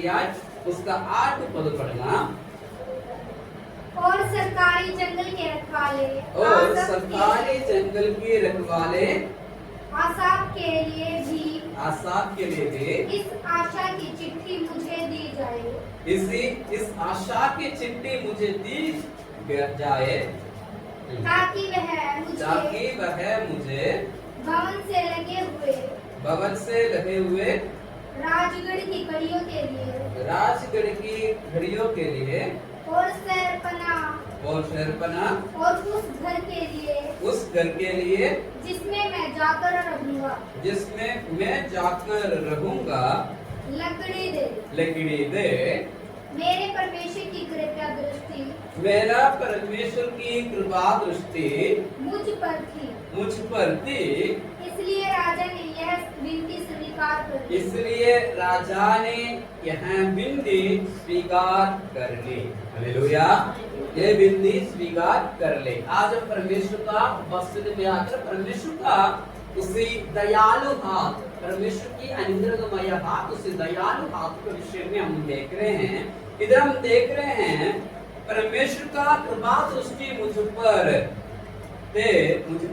अध्याय उसका 8 पद पढ़ना। और सरकारी जंगल के रखवाले और सरकारी जंगल के रखवाले आसाफ के लिए भी आसाफ के लिए भी इस आशा की चिट्ठी मुझे दी जाए, इस आशा की चिट्ठी मुझे दी जाए, ताकि वह मुझे भवन से लगे हुए राजगढ़ की घड़ियों के लिए और शहरपनाह और उस घर के लिए जिसमें मैं जाकर रहूंगा लकड़ी दे। मेरे परमेश्वर की कृपा दृष्टि मुझ पर थी। इसलिए राजा ने यह विनती स्वीकार कर ली। हालेलुया, ये विनती स्वीकार कर ले। आज हम परमेश्वर का उपस्थिति में आकर परमेश्वर का उसी दयालु हाथ, परमेश्वर की अनुग्रहमय हाथ, उसी दयालु हाथ के विषय में हम देख रहे हैं। इधर हम देख रहे हैं परमेश्वर का कृपा दृष्टि मुझ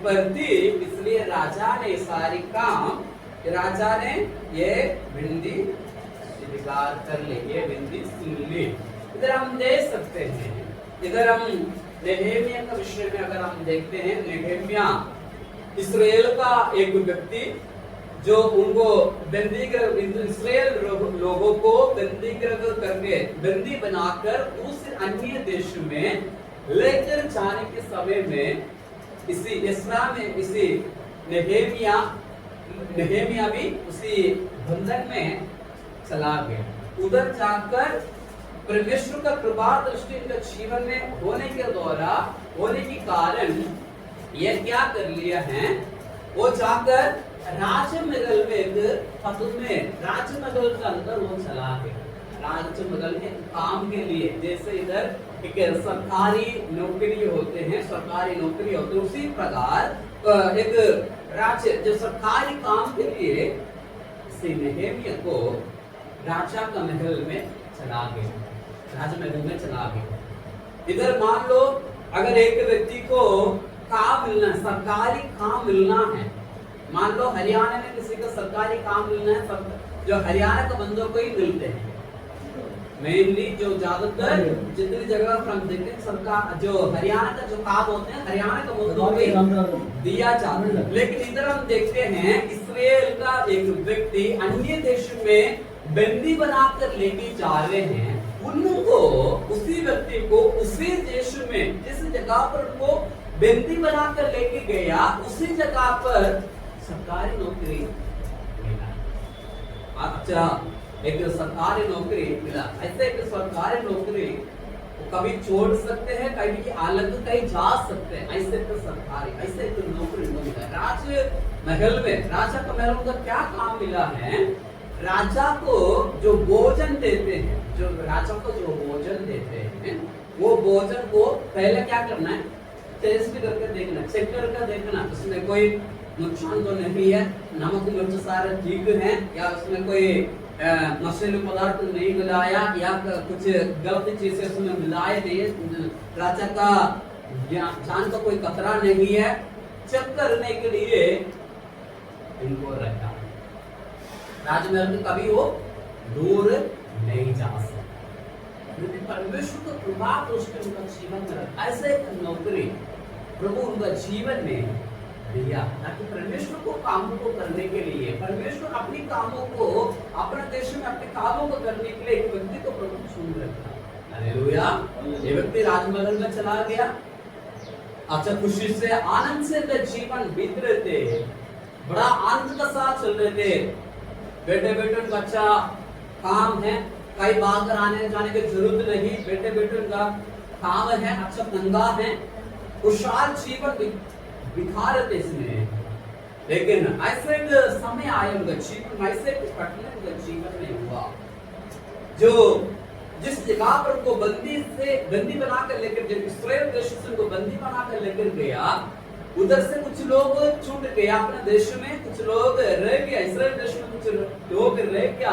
पर थी, इसलिए राजा ने सारी काम, राजा ने ये विनती स्वीकार कर ले, ये विनती सुन ली। इधर हम देख सकते हैं, इधर हम नेहेमिया का विषय में अगर हम देखते हैं, नेहेमिया इस्राएल का एक व्यक्ति जो उनको इस्राएल लोगों को बंदी बनाकर उस अन्य देश में लेकर जाने के समय में इसी नेहेमिया भी उसी बंधन में चला गया। उधर जाकर परमेश्वर का कृपा दृष्टि इनके जीवन में होने के कारण ये क्या कर लिया है, वो जाकर राजमहल में राजमहल के अंदर वो चला गया। राजमहल में काम के लिए, जैसे इधर एक सरकारी नौकरी होते हैं, उसी प्रकार एक राज्य जो सरकारी काम के लिए नेहेमिया को राजा का महल में चला गया, राजमहल में चला गया। इधर मान लो अगर एक व्यक्ति को काम मिलना, सरकारी काम मिलना है, मान लो हरियाणा में किसी का सरकारी काम मिलना है, सब जो हरियाणा के बंदों को ही मिलते हैं मेनली, जो ज्यादातर जितनी जगह पर हम देखते हैं सरकार जो हरियाणा का जो काम होते हैं, हरियाणा का बंदों को दिया जाता है। लेकिन इधर हम देखते हैं इस्राएल का एक व्यक्ति अन्य देश में बंदी बनाकर लेके जा रहे हैं, उनको उसी व्यक्ति को उसी देश में जिस जगह पर उनको बंदी बनाकर लेके गया, उसी जगह पर सरकारी नौकरी मिला। अच्छा, एक सरकारी नौकरी मिला। ऐसे एक सरकारी नौकरी कभी छोड़ सकते हैं, कभी अलग कहीं जा सकते हैं, ऐसे एक नौकरी मिला। राजमहल में राजा का महल का क्या काम मिला है, राजा को जो भोजन देते हैं, वो भोजन को पहले क्या करना है, टेस्ट करके देखना, चेक करके देखना, उसमें कोई नुकसान तो नहीं है, नमक मिर्च सारे ठीक है, या उसमें कोई नशीले पदार्थ नहीं मिलाया, या कुछ गलत चीजें उसमें मिलाए नहीं, राजा का जान का कोई खतरा नहीं है, चेक करने के लिए इनको रखा। राजमहल में कभी वो दूर नहीं जा सकते, क्योंकि परमेश्वर को कृपा दृष्टि उनका जीवन में रखा। ऐसे एक नौकरी प्रभु उनका जीवन में दिया, ताकि परमेश्वर को कामों को करने के लिए, परमेश्वर अपनी कामों को अपने देश में अपने कामों को करने के लिए एक व्यक्ति को प्रभु चुन रखा। हालेलुया, ये व्यक्ति राजमहल में चला गया। अच्छा, खुशी से आनंद से जीवन बीत रहे थे, बड़ा आनंद के साथ चल रहे थे। बेटे उनका अच्छा काम है, कई बाहर आने जाने की जरूरत नहीं, बेटे उनका काम है, अच्छा धंधा है, खुशहाल जीवन दिखा रहे थे इसमें। लेकिन ऐसे एक समय आया उनका जीवन, ऐसे एक घटना उनका जीवन में हुआ, जो जिस जगह पर उनको बंदी बनाकर लेकर, जब इस्राएल देश से उनको बंदी बनाकर लेकर गया, उधर से कुछ लोग छूट गया अपने देश में, कुछ लोग रह गया, इस्राएल देश में कुछ लोग रह गया।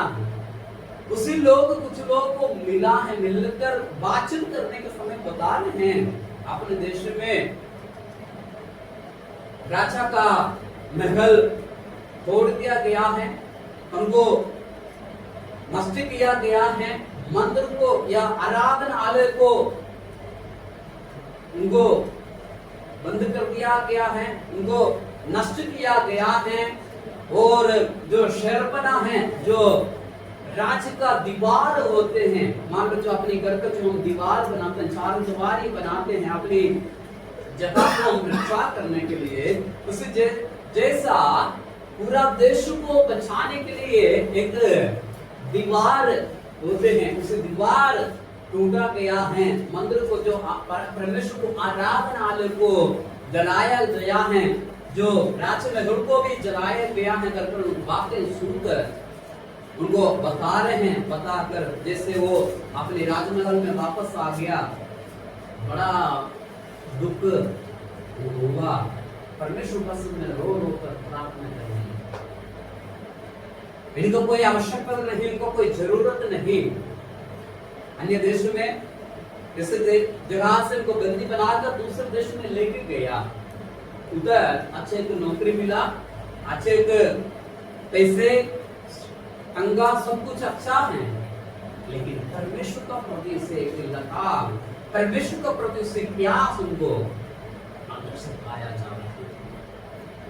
उसी लोग कुछ लोग को मिला है, मिलकर बातचीत करने के समय बता रहे हैं अपने देश में राजा का महल तोड़ दिया गया है, उनको नष्ट किया गया है, मंदिर को या आराधनालय को उनको बंद कर दिया गया है, उनको नष्ट किया गया है। और जो शहरपना है, जो राज्य का दीवार होते हैं, मान लो जो अपनी घर का जो हम दीवार बनाते हैं, चारों दीवार बनाते हैं अपनी जगह को हम रक्षा करने के लिए, उसे जैसा पूरा देश को बचाने के लिए एक दीवार होते हैं, उसे दीवार टूटा गया है, मंदिर को जो परमेश्वर को आराधनालय को जलाया गया है, जो राजमहल को भी जलाया गया है, करकर बातें सुनकर उनको बता रहे हैं, बताकर जैसे वो अपने राजमहल में वापस आ गया, बड़ा दुख हुआ, परमेश्वर पास में रो रो कर प्रार्थना कर रहे हैं। इनको कोई आवश्यकता नहीं, इनको कोई जरूरत नहीं। अन्य देश में जैसे जगह से इनको बंदी बनाकर दूसरे देश में लेके गया, उधर अच्छे एक नौकरी मिला, अच्छे एक पैसे अंगा सब कुछ अच्छा है, लेकिन परमेश्वर का प्रति से एक लगाव, परमेश्वर का प्रति से प्यास उनको अंदर से पाया जा रहा है।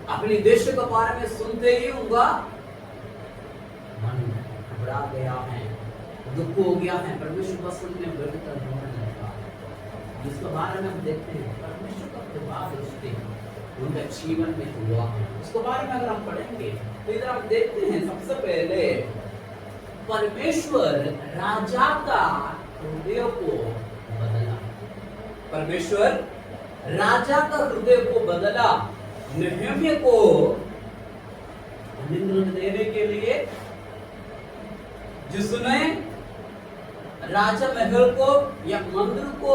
अपने देश के बारे में सुनते ही उनका मन घबरा गया है, दुख हो गया है, परमेश्वर पसंद में बैठकर रोने लगा। जिसके बारे में हम देखते हैं परमेश्वर का कृपा दृष्टि उनके जीवन में हुआ, उसके बारे में अगर हम पढ़ेंगे तो इधर हम देखते हैं सबसे पहले परमेश्वर राजा का हृदय को बदला, परमेश्वर राजा का हृदय को बदला। नहम्याह को निमंत्रण देने के लिए, जिसने राजा महल को या मंदिर को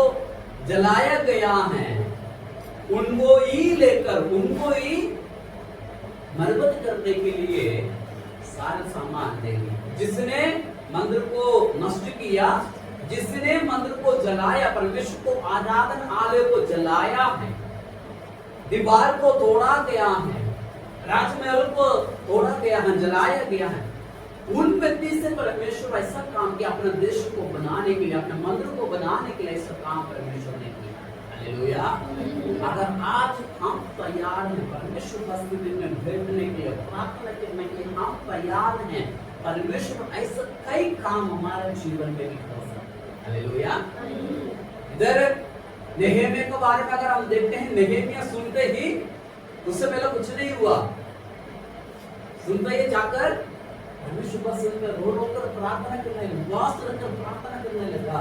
जलाया गया है, उनको ही लेकर, उनको ही मरम्मत करने के लिए सारे सामान देंगे। जिसने मंदिर को नष्ट किया, जिसने मंदिर को जलाया, परमेश्वर को आराधनालय को जलाया है, दीवार को तोड़ा गया है, राजमहल को तोड़ा गया है, जलाया गया है, उन व्यक्ति से परमेश्वर ऐसा काम किया, अपने देश को बनाने के लिए, अपने मंदिर को बनाने के लिए ऐसा काम परमेश्वर ने किया। हालेलुया। अगर आज हम तैयार हैं परमेश्वर की उपस्थिति में बैठने के लिए, प्रार्थना करने के लिए हम तैयार हैं, परमेश्वर ऐसा कई काम हमारे जीवन में भी कर सकता है। हालेलुया। इधर नहम्याह के बारे में अगर हम देखते हैं, नहम्याह सुनते ही, उससे पहले कुछ नहीं हुआ, सुनते ही जाकर परमेश्वर पसंद में रो रो कर प्रार्थना करने, उपवास रखकर प्रार्थना करने लगा।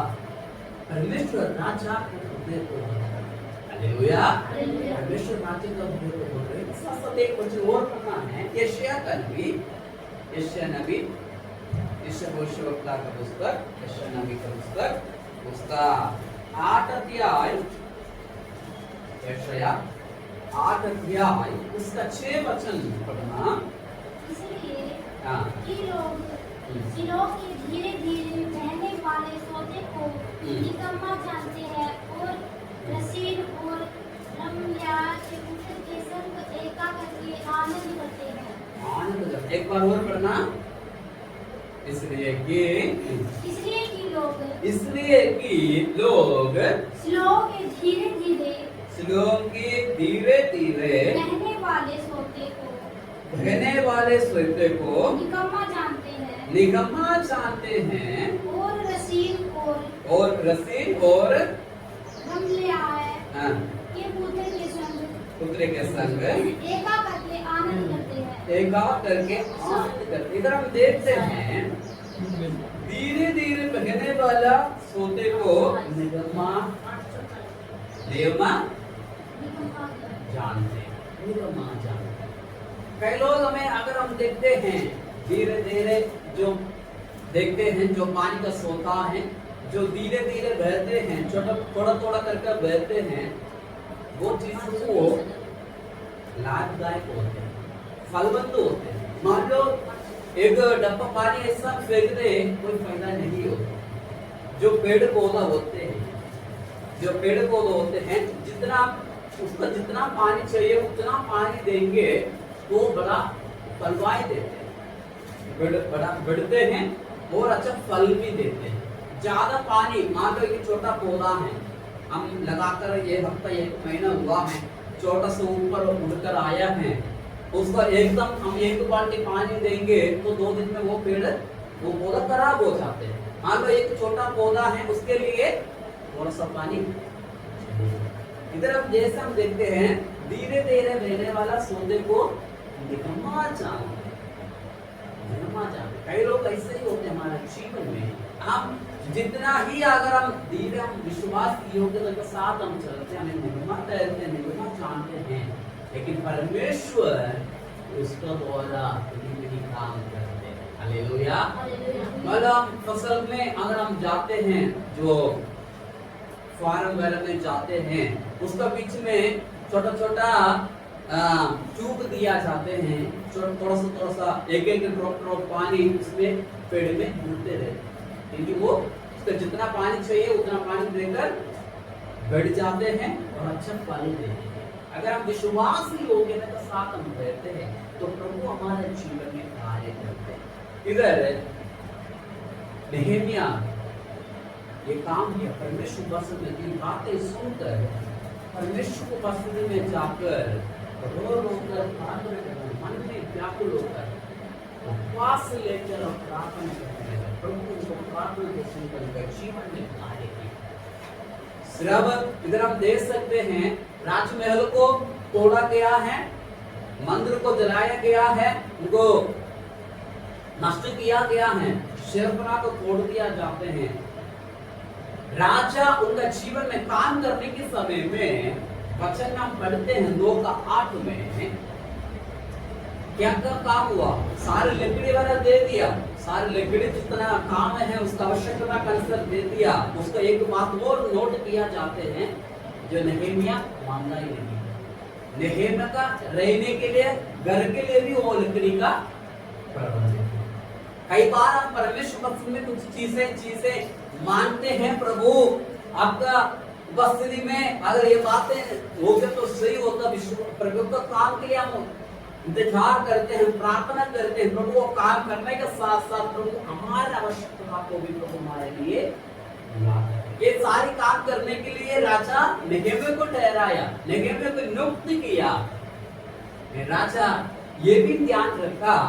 परमेश्वर राजा के हृदय को बदला। हालेलुया। परमेश्वर राजा का हृदय को बदला। साथ एक कुछ और पढ़ना है, यशायाह का नबी, यशायाह नबी, यशायाह भविष्यवक्ता का पुस्तक, यशायाह नबी का पुस्तक, उसका 8 अध्याय, यशायाह 8 अध्याय, उसका 6 वचन पढ़ना। लोग धीरे धीरे बहने वाले सोते को निकम्मा जानते हैं और रसीद और रमल्याह के पुत्र के संग एका करके आनंद करते हैं। आनंद करते। एक बार और पढ़ना। इसलिए कि लोग श्लोक के धीरे धीरे बहने वाले सोते को निकम्मा जानते हैं और रसीद और रमल्याह हाँ, के पुत्र के संग एका करके आनंद करते हैं। इधर हम देखते हैं धीरे धीरे बहने वाला सोते को निगम्मा जानते। कई लोग हमें अगर हम देखते हैं धीरे धीरे जो देखते हैं, जो पानी का सोता है, जो धीरे धीरे बहते हैं, थोड़ा थोड़ा करके बहते हैं, वो चीज को लाभदायक होते हैं, फलवंत होते हैं। मान लो एक डब्बा पानी ऐसा फेंक दे कोई फायदा नहीं होता। जो पेड़ पौधा होते हैं जितना उसको जितना पानी चाहिए उतना पानी देंगे तो बड़ा फलवाई देते हैं, बड़ा बढ़ते हैं और अच्छा फल भी देते हैं। ज्यादा पानी, मान लो ये छोटा पौधा है, हम लगाकर ये हफ्ता 1 महीना हुआ है, छोटा सा ऊपर उड़कर आया है, उसको एकदम हम 1 बाल्टी पानी देंगे तो 2 दिन में वो पौधा खराब हो जाते हैं। मान लो एक छोटा पौधा है, उसके लिए थोड़ा सा पानी। इधर अब जैसे हम देखते हैं धीरे धीरे रहने वाला सौदे को निकम्मा जानते। कई लोग ऐसे ही होते हैं हमारे जीवन में। हम जितना ही अगर हम धीरे हम विश्वास की योग्यता के साथ हम चलते हैं, हमें निकम्मा तैरते हैं, निकम्मा जानते हैं, लेकिन परमेश्वर उसका द्वारा काम करते हैं। हालेलुया। मतलब फसल में अगर हम जाते हैं, जो फार्म वगैरह में जाते हैं, उसका बीच में छोटा छोटा ट्यूब दिया जाते हैं, थोड़ा सा एक ड्रॉप पानी उसमें पेड़ में डूबते रहते हैं, क्योंकि वो उसका जितना पानी चाहिए उतना पानी देकर बढ़ जाते हैं और अच्छा फल देते हैं। अगर हम विश्वास योग्यता के साथ हम रहते हैं तो प्रभु हमारे जीवन में कार्य करते हैं। इधर नेहेमिया ये काम किया, परमेश्वर बसती की बातें सुनकर परमेश्वर को बसती में जाकर रो रोकर प्रार्थना करना, मन में व्याकुल होकर उपवास लेकर और प्रार्थना करते हैं। प्रभु को प्रार्थना को सुनकर उनका जीवन में कार्य किया। सिर्फ इधर हम देख सकते हैं राजमहल को तोड़ा गया है, मंदिर को जलाया गया है, उनको नष्ट किया गया है, शहरपनाह को तोड़ दिया जाते हैं। राजा उनका जीवन में काम करने के समय में वचन हम पढ़ते हैं 2:8 में क्या काम हुआ, सारे लकड़ी वाला दे दिया, सारे लकड़ी जितना काम है उसका आवश्यकता का अनुसार दे दिया। उसका एक बात और नोट किया जाते हैं जो नेहेमिया मानना ही नहीं। नेहेमिया का रहने के लिए घर के लिए भी वो लकड़ी का प्रबंध है। कई बार हम परमेश्वर में कुछ चीजें मानते हैं, प्रभु आपका उपस्थिति में अगर ये बातें हो गए तो सही होता, प्रभु का काम के लिए हम इंतजार करते हैं, प्रार्थना करते हैं, प्रभु को काम करने के साथ साथ प्रभु हमारे आवश्यकता को भी प्रभु हमारे लिए ये सारी काम करने के लिए राजा नेहेमिया को ठहराया, नेहेमिया को नियुक्त किया। राजा ये भी ध्यान रखा,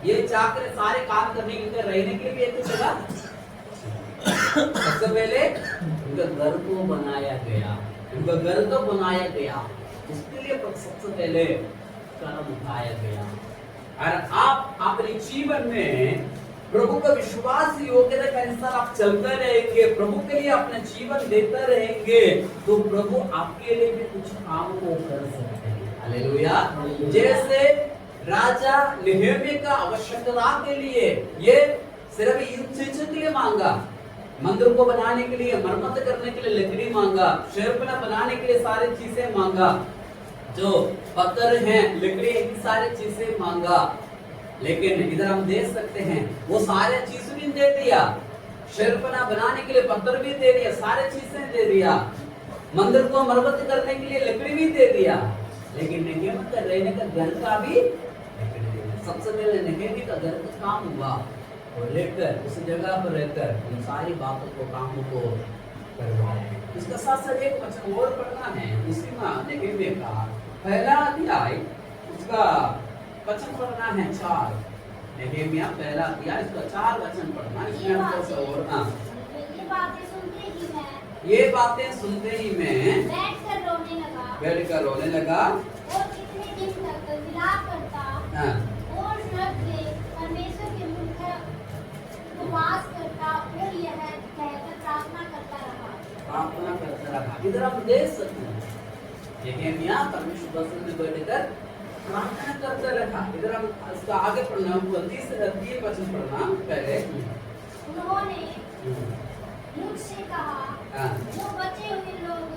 ये चाकर सारे काम करने के लिए रहने के लिए एक जगह सबसे पहले उनका घर को बनाया गया, उनका घर को बनाया गया, उसके लिए सबसे पहले कदम उठाया गया। और आप अपने जीवन में प्रभु का विश्वास योग्यता के अनुसार आप चलते रहेंगे, प्रभु के लिए अपना जीवन देते रहेंगे, तो प्रभु आपके लिए भी कुछ काम को कर सकते हैं। हालेलुया। जैसे राजा नेहेमिया का आवश्यकता के लिए ये सिर्फ इन चीजों के लिए मांगा, मंदिर को बनाने के लिए, मरम्मत करने के लिए लकड़ी मांगा, शहरपनाह बनाने के लिए सारी चीजें मांगा, जो पत्थर हैं, लकड़ी की सारी चीजें मांगा। लेकिन इधर हम देख सकते हैं वो सारे चीज भी दे दिया, शहरपनाह बनाने के लिए पत्थर भी दे दिया, सारे चीजें दे दिया, मंदिर को मरम्मत करने के लिए लकड़ी भी दे दिया, लेकिन नेहेमिया का रहने का घर का भी सबसे पहले नेहेमिया का घर का काम हुआ और रहकर उस जगह पर रहकर उन सारी बातों को कामों को करवाया। इसका साथ साथ एक वचन और पढ़ना है, उसी में नेहेमिया का पहला अध्याय उसका वचन पढ़ना है 4। नेहेमिया पहला अध्याय इसका 4 वचन पढ़ना है। ये बातें सुनते ही मैं बैठकर रोने लगा और कितने दिन तक विलाप करता और परमेश्वर के मुख उपवास करता और यह कहकर प्रार्थना करता रहा। इधर हम देख सकते हैं नेहेमिया परमेश्वर में बैठकर प्रार्थना करता रहा। इधर हम इसका आगे पढ़ना, 30 वचन पढ़ना पहले। उन्होंने मुझसे कहा, जो बचे हुए लोग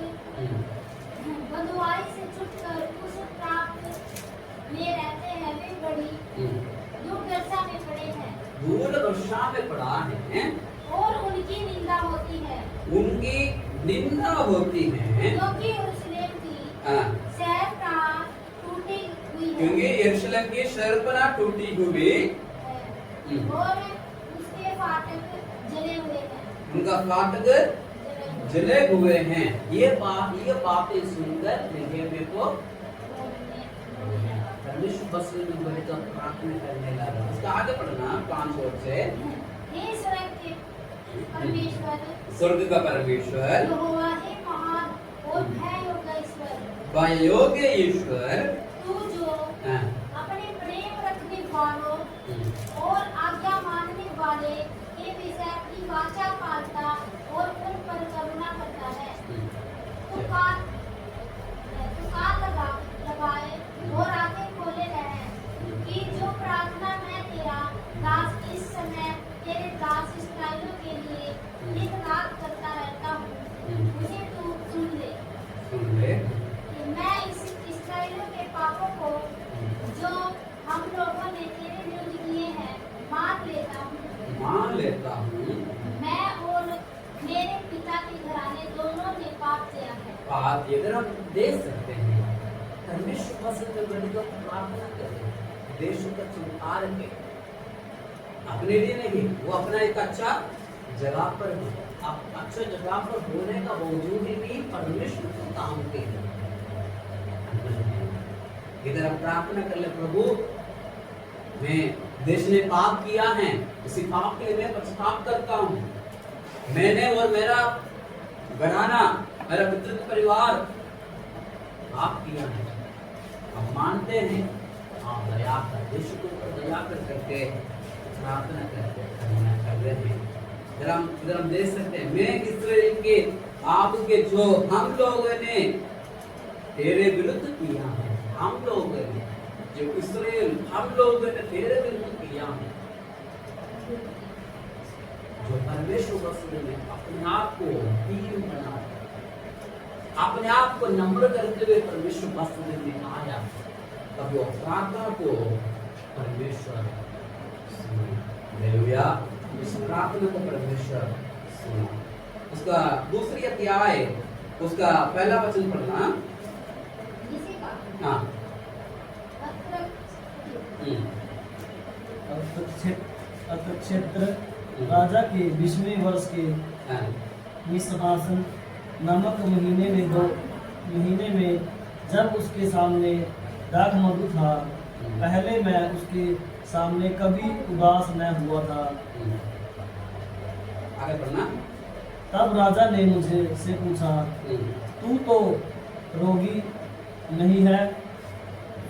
बंधुआई से छूटकर उस प्राप्त में रहते हैं वे बड़ी दुर्दशा में पड़े धूल वर्षा में पड़ा है और उनकी निंदा होती है, उनकी निंदा होती है, क्योंकि यरूशलेम की हाँ, शहरपनाह टूटी हुई क्योंकि है यरूशलेम की शहरपनाह टूटी हुई, और उसके फाटक जले हुए हैं, उनका फाटक जले हुए हैं। ये बातें सुनकर नेहेमिया को परमेश्वर बस में बैठकर प्रार्थना करने लगा। उसका आगे पढ़ना 5 और से। हे स्वर्ग के परमेश्वर, स्वर्ग का परमेश्वर, यहोवा हे महान और भय योग्य ईश्वर, भययोग्य ईश्वर, तू जो हाँ, अपने प्रेम रखने वालों और आज्ञा मानने वाले के विषय अपनी वाचा पालता और उन पर करुणा करता है। तू कान लगाए और आंखें खोले रहे कि जो प्रार्थना मैं तेरा दास इस समय तेरे दास इस्राएलियों के लिए दिन रात करता रहता हूँ, मुझे तू सुन ले। सुन ले। कि मैं इस इस्राएलियों के पापों को जो हम लोगों ने तेरे विरुद्ध किए हैं मान लेता हूँ। मैं और मेरे पिता के घराने दोनों ने पाप किया है। बात इधर हम देख सकते हैं, परमेश्वर बस में बैठकर प्रार्थना करें, देश का चुनाव के अपने लिए नहीं, वो अपना एक अच्छा जगह पर हो। आप अच्छा जगह पर होने का बावजूद भी परमेश्वर को काम के इधर आप प्रार्थना कर ले, प्रभु मैं देश ने पाप किया है, इसी पाप के लिए मैं पछतावा करता हूँ। मैंने और मेरा घराना, मेरा पितृ परिवार पाप किया है, हम मानते हैं, आप दया कर, देश के ऊपर दया कर करके प्रार्थना करते कर रहे हैं। इधर हम देख सकते हैं, मैं इस्राएल के आपके जो हम लोगों ने तेरे विरुद्ध किया है, हम लोगों ने जो इस्राएल हम लोगों ने तेरे विरुद्ध किया है, जो परमेश्वर वस्तु ने अपने आप को दीन बना, अपने आप को नम्र करते हुए परमेश्वर वस्तु में आया, तब वो प्रार्थना को परमेश्वर हालेलुया, इस प्रार्थना को परमेश्वर सुना। उसका दूसरी अध्याय उसका पहला वचन पढ़ना। इसी का हाँ, क्षेत्र राजा के 20वें वर्ष के हाँ, निशासन नामक महीने में जब उसके सामने दाख मधु था, पहले मैं उसके सामने कभी उदास न हुआ था। आगे पढ़ना। तब राजा ने मुझे से पूछा, तू तो रोगी नहीं है,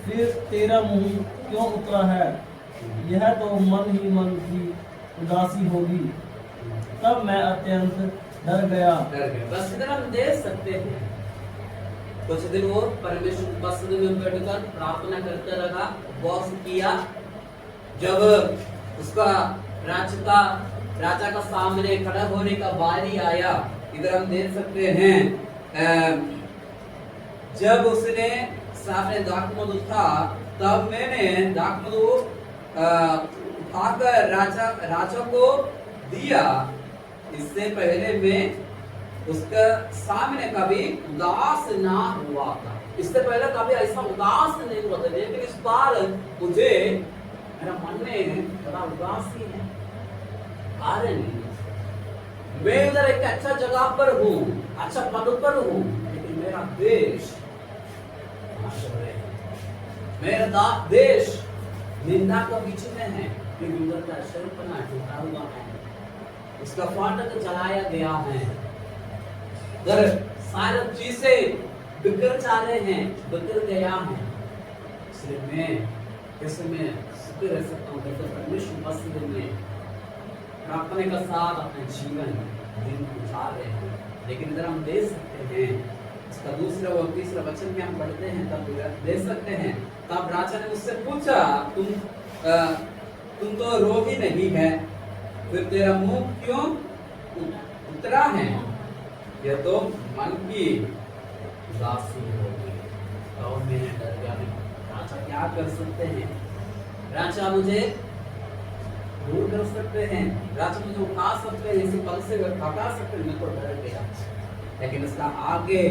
फिर तेरा मुंह क्यों उतरा है? यह तो मन ही मन की उदासी होगी। तब मैं अत्यंत डर गया। बस इधर हम देख सकते हैं, कुछ दिन वो परमेश्वर मस्जिद में बैठकर प्रार्थना करते रहा, उपवास किया। जब उसका राजा का सामने खड़ा होने का बारी आया, इधर हम देख सकते हैं, जब उसने सामने दाखमधु था, तब मैंने दाखमधु उठाकर राजा को दिया। इससे पहले मैं उसका सामने कभी उदास ना हुआ था, इससे पहले कभी ऐसा उदास नहीं हुआ था, लेकिन इस बार मुझे मेरा मन में बड़ा उदासी है। कारण मैं उधर एक अच्छा जगह पर हूँ, अच्छा पद पर हूँ, लेकिन मेरा देश मेरा देश निंदा का बीच में है, क्योंकि उधर का शर्पना टूटा हुआ है, उसका फाटक जलाया गया है, उधर सारी चीजें बिखर जा रहे हैं, बिखर गया है। इसलिए मैं कैसे मैं सुखी रह सकता हूँ, जब परमेश्वर मस्जिद में प्रार्थना का साथ अपने जीवन दिन गुजार रहे हैं। लेकिन इधर हम देख सकते हैं, इसका दूसरा और तीसरा वचन में हम पढ़ते हैं, तब देख सकते हैं, तब राजा ने मुझसे पूछा, तुम तो रोगी नहीं है, फिर तेरा मुंह क्यों उतरा है? यह तो मन की उदासी होगी। और मैंने डर गया, राजा क्या कर सकते हैं? राजा मुझे दूर कर सकते हैं, राजा मुझे उठा सकते हैं, इसी पद से हटा सकते हैं, मैं तो डर गया। लेकिन इसका आगे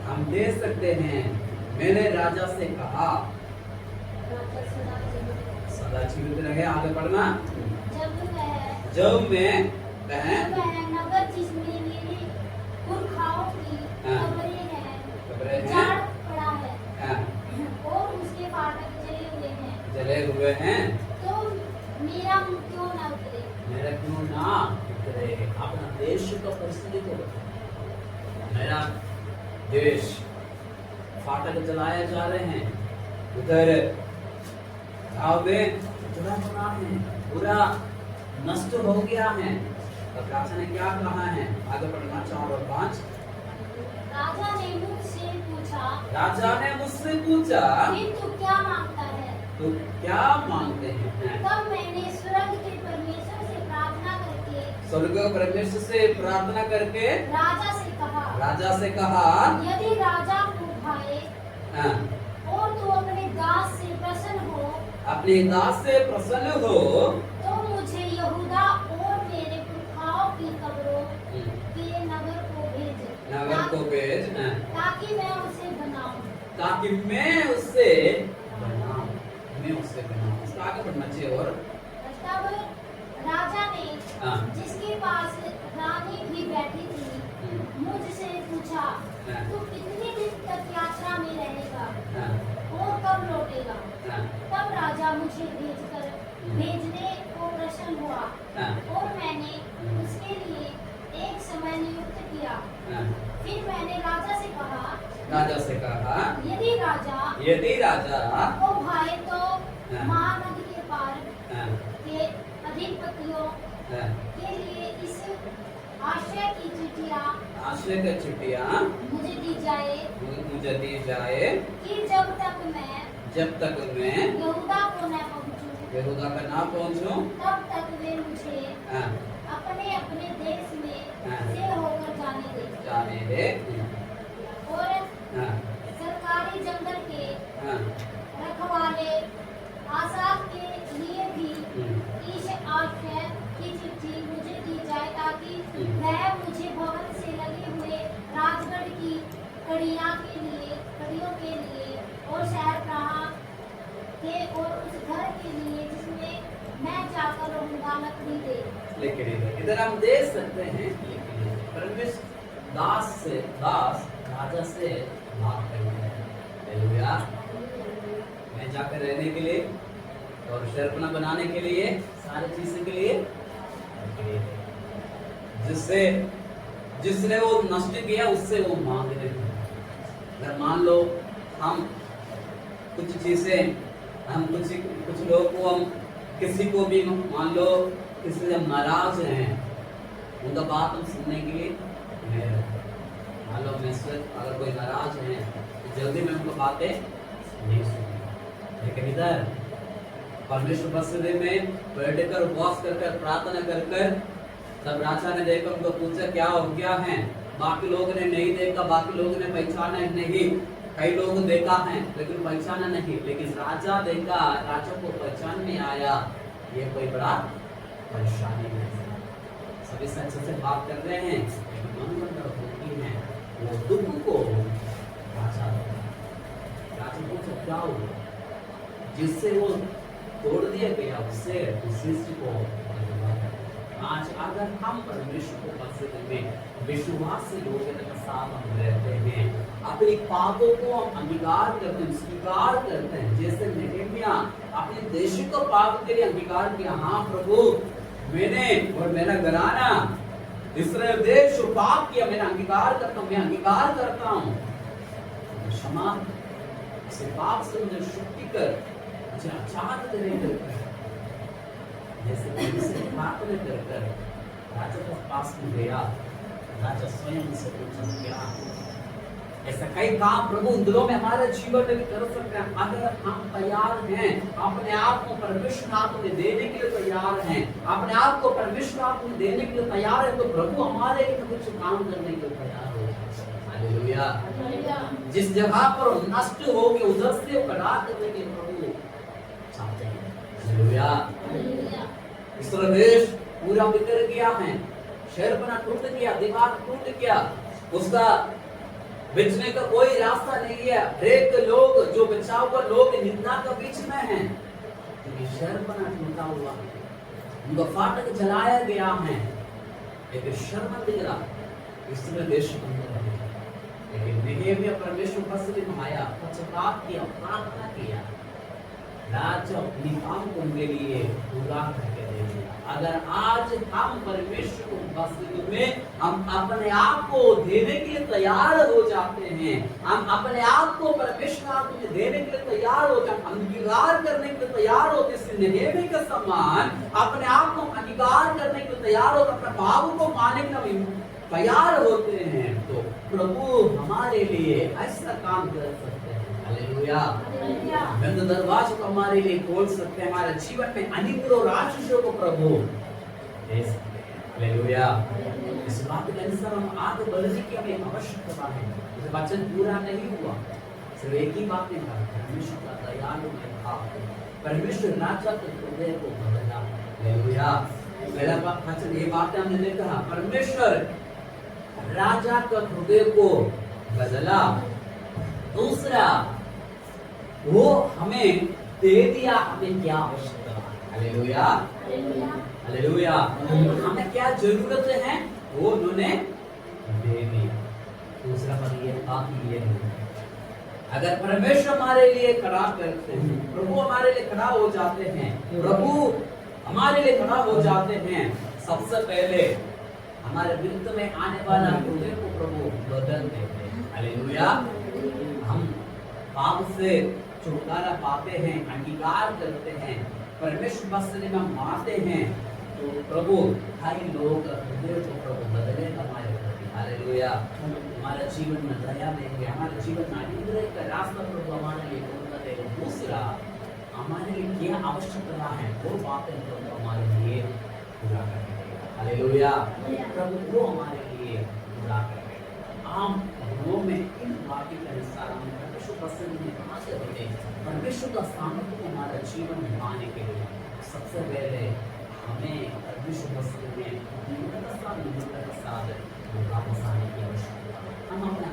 हम दे सकते हैं, मैंने राजा से कहा सदा जीवित रहे। आगे पढ़ना। जब मैं नगर जिसमें मेरे पुरखाओं की कब्रें हैं जाड़ पड़ा है और उसके फाटक जले हुए हैं, तो मेरा मुंह क्यों न उतरे? मेरा क्यों ना उतरे? अपना देश का परिस्थिति को बताओ। मेरा देश फाटक जलाए जा रहे हैं, उधर गाँव में पूरा बना है, पूरा नष्ट हो गया है। तब राजा ने क्या कहा है? आगे पढ़ना 4 और 5। राजा ने मुझसे पूछा, फिर तू क्या मांगता है? तो क्या मांगते हैं? तब मैंने स्वर्ग के परमेश्वर से प्रार्थना करके राजा से कहा, यदि राजा को भाए और तू अपने दास से प्रसन्न हो, तो मुझे यहूदा और मेरे पुरखाओं की कब्रों के नगर को भेज, ताकि मैं उसे बनाऊं। इसका आगे बढ़ना चाहिए। और तब राजा ने जिसके पास रानी भी बैठी थी मुझसे पूछा, तू कितने दिन तक यात्रा में रहेगा और कब लौटेगा? तब राजा मुझे भेजने को प्रसन्न हुआ और मैंने उसके लिए एक समय नियुक्त किया। फिर मैंने राजा से कहा, यदि राजा को भाई तो महानदी के पार के अधिपतियों के लिए इस आशय की चिट्ठियाँ मुझे दी जाए कि जब तक मैं यहूदा को न पहुँचूं, तब तक वे मुझे अपने अपने देश में से होकर जाने दे। और सरकारी जंगल के रखवाले आसाफ के लिए भी इस आशय की चिट्ठी मुझे दी जाए, ताकि वह मुझे भवन से लगे हुए राजगढ़ की कड़ियों के लिए और शहरपनाह के और उस घर के लिए जिसमें मैं जाकर रहूंगा लकड़ी दे। इधर हम देख सकते हैं परमेश्वर दास राजा से बात कर रहे हैं। हालेलुया। मैं जाकर रहने के लिए और शहरपनाह बनाने के लिए, सारी चीजों के लिए, जिसने वो नष्ट किया उससे वो मांग रहे हैं। अगर मान लो हम कुछ चीजें, हम कुछ लोग को, हम किसी को भी मान लो किसी से हम नाराज हैं, उनका बात हम सुनने के लिए मान लो अगर कोई नाराज है तो जल्दी में उनको बातें नहीं सुनी। लेकिन इधर परमेश्वर बसरे में बैठकर उपवास कर प्रार्थना कर तब राजा ने देखकर उनको पूछा क्या और क्या है। बाकी लोगों ने नहीं देखा, बाकी लोगों ने पहचाना नहीं, कई लोगों देखा है लेकिन पहचाना नहीं, लेकिन राजा देखा, राजा को पहचान में आया ये कोई बड़ा परेशानी है। सभी सच से बात कर रहे हैं लेकिन मन में होती है वो दुख को राजा को क्या हुआ जिससे वो तोड़ दिया गया, उससे शिष्य को। आज अगर हम परमेश्वर को मस्जिद में विश्वास से लोगों के साथ हम रहते हैं, अपने पापों को हम अंगीकार करते हैं, स्वीकार करते हैं, जैसे नेहमिया अपने देश को पाप के लिए अंगीकार किया, हाँ प्रभु मैंने और मेरा घराना इस्राएल देश पाप किया, मैंने अंगीकार करता हूँ, मैं अंगीकार करता हूँ, क्षमा से पाप से मुझे शुद्धि कर, मुझे आजाद करे। जैसे प्रार्थना कर राजा के पास में गया, राजा स्वयं से पूछा क्या ऐसा कई काम प्रभु उन दिनों में हमारे जीवन में भी कर सकते हैं। अगर हम तैयार हैं, अपने आप को परमेश्वर हाथ में देने के लिए तैयार हैं, अपने आप को परमेश्वर हाथ में देने के लिए तैयार है, तो प्रभु हमारे लिए कुछ काम करने के लिए तैयार हो। हालेलुया। जिस जगह पर नष्ट हो गए उधर से खड़ा करने के लिए प्रभु चाहते हैं। हालेलुया। इसराइल देश पूरा बिखर गया है, शहर बना टूट गया, दिमाग टूट गया, उसका बचने का कोई रास्ता नहीं है। हरेक लोग जो बचाव का लोग निंदा का बीच में हैं, क्योंकि शहर बना टूटा हुआ है, उनका फाटक जलाया गया है। एक शर्मंदगी इसराइल देश के अंदर है। लेकिन नेहेमिया परमेश्वर पास में आया, पश्चाताप किया, प्रार्थना किया, राजा अपनी काम को उनके लिए पूरा करके देंगे। अगर आज हम परमेश्वर को वास्तव में हम अपने आप को देने के लिए तैयार हो जाते हैं, हम अपने आप को परमेश्वर में देने के लिए तैयार हो जाते, अंगीकार करने के लिए तैयार होते, नेहेमिया के समान अपने आप को अंगीकार करने के लिए तैयार होते, अपने भाव को मानने के लिए तैयार होते हैं, तो प्रभु हमारे लिए ऐसा काम कर सकते हैं। हालेलुया। बंद दरवाजे को हमारे लिए खोल सकते हैं, हमारे जीवन में अनेकों आशीषों को प्रभु दे सकते हैं। हालेलुया। इस बात के अनुसार हम आगे बढ़ने की हमें आवश्यकता है। ये वचन पूरा नहीं हुआ, सिर्फ एक ही बात ने कहा, परमेश्वर का दयालु भाव, परमेश्वर राजा के हृदय को बदला। हालेलुया। पहला वचन ये बात हमने देखा, परमेश्वर राजा का हृदय को बदला। दूसरा, वो हमें दे दिया, हमें क्या आवश्यकता है। हालेलुया। हालेलुया। हमें क्या जरूरत है वो उन्होंने दे दिया। दूसरा बात ये बाकी ये नहीं, अगर परमेश्वर हमारे लिए खड़ा करते हैं, प्रभु हमारे लिए खड़ा हो जाते हैं, प्रभु हमारे लिए खड़ा हो जाते हैं, सबसे पहले हमारे विरुद्ध में आने वाला हृदय को प्रभु बदल देते हैं। हालेलुया। हम पाप से छुटकारा पाते हैं, अंगीकार करते हैं, परमेश्वर वचन में मानते हैं, तो प्रभु हर लोग हृदय को प्रभु बदलेगा हमारे प्रति। हालेलुया। हमारे जीवन में दया देंगे, हमारे जीवन में अनुग्रह का रास्ता प्रभु हमारे लिए खोलता देगा। दूसरा, हमारे लिए क्या आवश्यकता है वो बातें प्रभु हमारे लिए पूरा करेंगे। हालेलुया। प्रभु वो हमारे लिए पूरा करेंगे। आम घरों में इन बातों के अनुसार हम परमेश्वर पसंद में कहाँ से बने, परमेश्वर का सामर्थ्य हमारा जीवन में पाने के लिए सबसे पहले हमें परमेश्वर पसंद में साथ वापस आने की आवश्यकता है। हम अपना